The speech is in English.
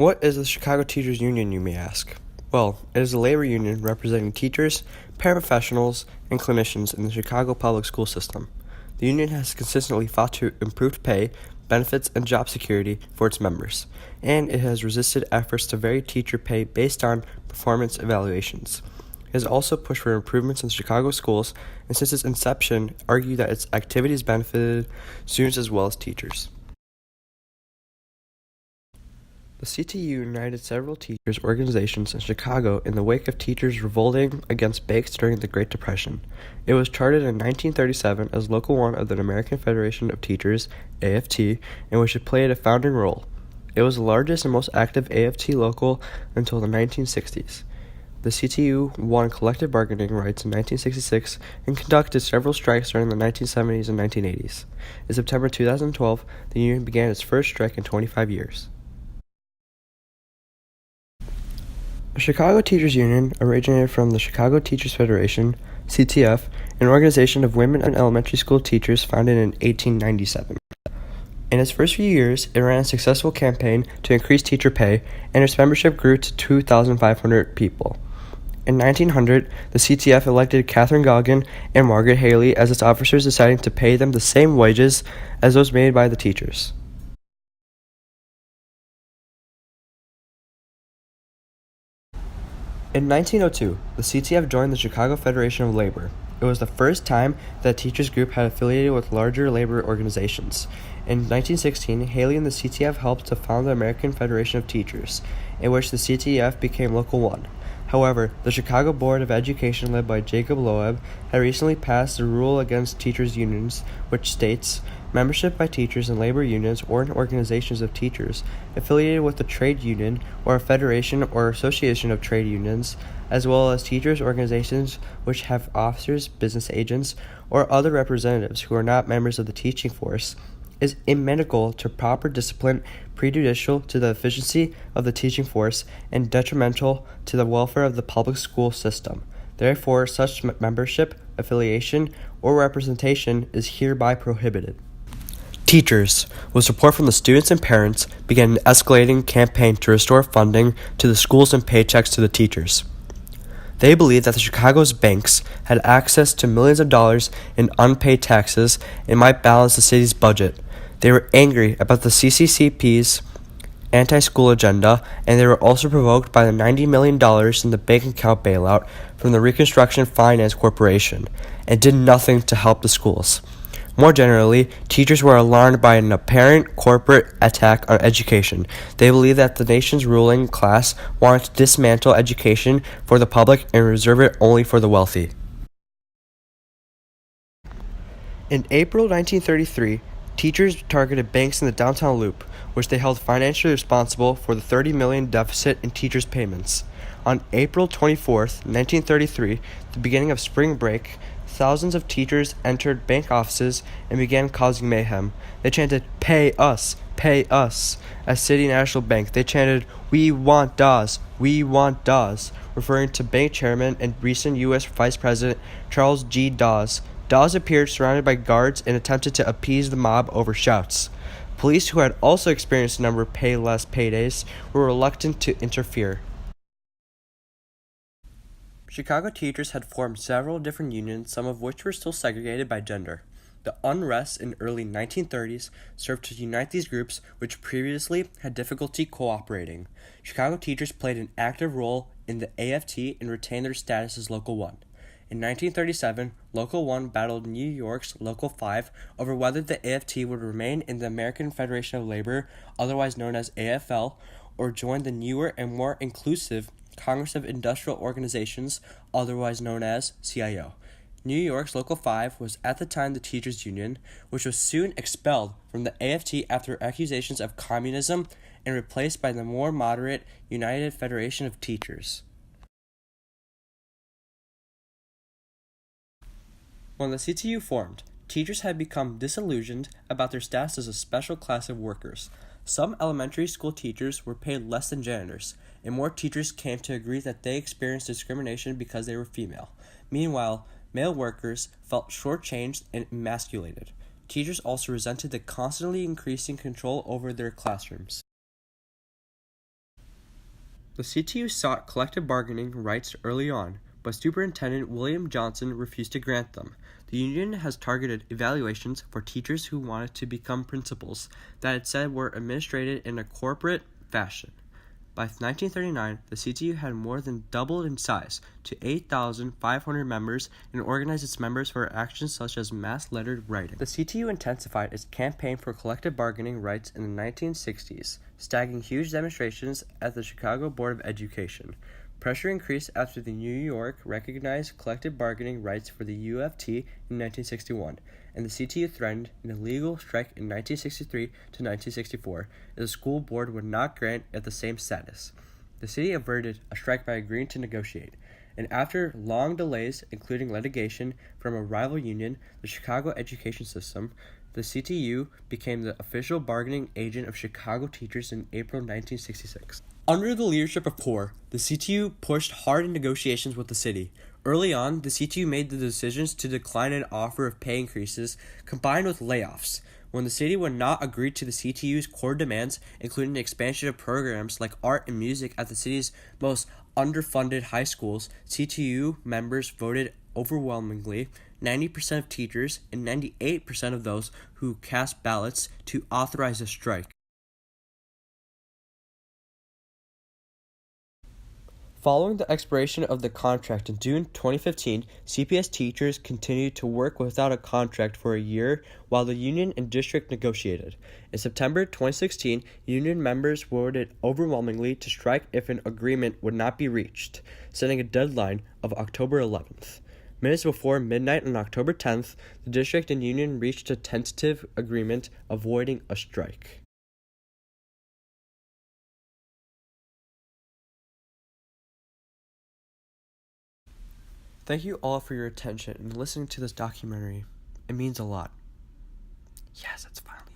What is the Chicago Teachers Union, you may ask? Well, it is a labor union representing teachers, paraprofessionals, and clinicians in the Chicago public school system. The union has consistently fought to improve pay, benefits, and job security for its members, and it has resisted efforts to vary teacher pay based on performance evaluations. It has also pushed for improvements in Chicago schools, and since its inception, argued that its activities benefited students as well as teachers. The CTU united several teachers' organizations in Chicago in the wake of teachers revolting against banks during the Great Depression. It was chartered in 1937 as Local 1 of the American Federation of Teachers, AFT, in which it played a founding role. It was the largest and most active AFT local until the 1960s. The CTU won collective bargaining rights in 1966 and conducted several strikes during the 1970s and 1980s. In September 2012, the union began its first strike in 25 years. The Chicago Teachers Union originated from the Chicago Teachers Federation, CTF, an organization of women and elementary school teachers founded in 1897. In its first few years, it ran a successful campaign to increase teacher pay, and its membership grew to 2,500 people. In 1900, the CTF elected Catherine Goggin and Margaret Haley as its officers, deciding to pay them the same wages as those made by the teachers. In 1902, the CTF joined the Chicago Federation of Labor. It was the first time that a teachers group had affiliated with larger labor organizations. In 1916, Haley and the CTF helped to found the American Federation of Teachers, in which the CTF became Local 1. However, the Chicago Board of Education, led by Jacob Loeb, had recently passed a rule against teachers' unions, which states, membership by teachers in labor unions or in organizations of teachers affiliated with a trade union or a federation or association of trade unions, as well as teachers' organizations which have officers, business agents, or other representatives who are not members of the teaching force, is inimical to proper discipline, prejudicial to the efficiency of the teaching force, and detrimental to the welfare of the public school system. Therefore, such membership, affiliation, or representation is hereby prohibited. Teachers, with support from the students and parents, began an escalating campaign to restore funding to the schools and paychecks to the teachers. They believed that the Chicago's banks had access to millions of dollars in unpaid taxes and might balance the city's budget. They were angry about the CCCP's anti-school agenda, and they were also provoked by the $90 million in the bank account bailout from the Reconstruction Finance Corporation, and did nothing to help the schools. More generally, teachers were alarmed by an apparent corporate attack on education. They believed that the nation's ruling class wanted to dismantle education for the public and reserve it only for the wealthy. In April 1933, teachers targeted banks in the downtown loop, which they held financially responsible for the $30 million deficit in teachers' payments. On April 24, 1933, the beginning of spring break, thousands of teachers entered bank offices and began causing mayhem. They chanted, "Pay us, pay us." At City National Bank, they chanted, "We want Dawes, we want Dawes," referring to bank chairman and recent U.S. Vice President Charles G. Dawes. Dawes appeared surrounded by guards and attempted to appease the mob over shouts. Police, who had also experienced a number of pay less paydays, were reluctant to interfere. Chicago teachers had formed several different unions, some of which were still segregated by gender. The unrest in early 1930s served to unite these groups, which previously had difficulty cooperating. Chicago teachers played an active role in the AFT and retained their status as Local 1. In 1937, Local 1 battled New York's Local 5 over whether the AFT would remain in the American Federation of Labor, otherwise known as AFL, or join the newer and more inclusive Congress of Industrial Organizations, otherwise known as CIO. New York's Local 5 was at the time the teachers' union, which was soon expelled from the AFT after accusations of communism and replaced by the more moderate United Federation of Teachers. When the CTU formed, teachers had become disillusioned about their status as a special class of workers. Some elementary school teachers were paid less than janitors, and more teachers came to agree that they experienced discrimination because they were female. Meanwhile, male workers felt shortchanged and emasculated. Teachers also resented the constantly increasing control over their classrooms. The CTU sought collective bargaining rights early on, but Superintendent William Johnson refused to grant them. The union has targeted evaluations for teachers who wanted to become principals that it said were administered in a corporate fashion. By 1939, the CTU had more than doubled in size to 8,500 members and organized its members for actions such as mass lettered writing. The CTU intensified its campaign for collective bargaining rights in the 1960s, staging huge demonstrations at the Chicago Board of Education. Pressure increased after the New York recognized collective bargaining rights for the UFT in 1961, and the CTU threatened an illegal strike in 1963 to 1964 if the school board would not grant it the same status. The city averted a strike by agreeing to negotiate, and after long delays, including litigation from a rival union, the Chicago education system, the CTU became the official bargaining agent of Chicago teachers in April 1966. Under the leadership of Poore, the CTU pushed hard in negotiations with the city. Early on, the CTU made the decisions to decline an offer of pay increases combined with layoffs. When the city would not agree to the CTU's core demands, including the expansion of programs like art and music at the city's most underfunded high schools, CTU members voted overwhelmingly, 90% of teachers and 98% of those who cast ballots, to authorize a strike. Following the expiration of the contract in June 2015, CPS teachers continued to work without a contract for a year while the union and district negotiated. In September 2016, union members voted overwhelmingly to strike if an agreement would not be reached, setting a deadline of October 11th. Minutes before midnight on October 10th, the district and union reached a tentative agreement avoiding a strike. Thank you all for your attention and listening to this documentary. It means a lot. Yes, it's finally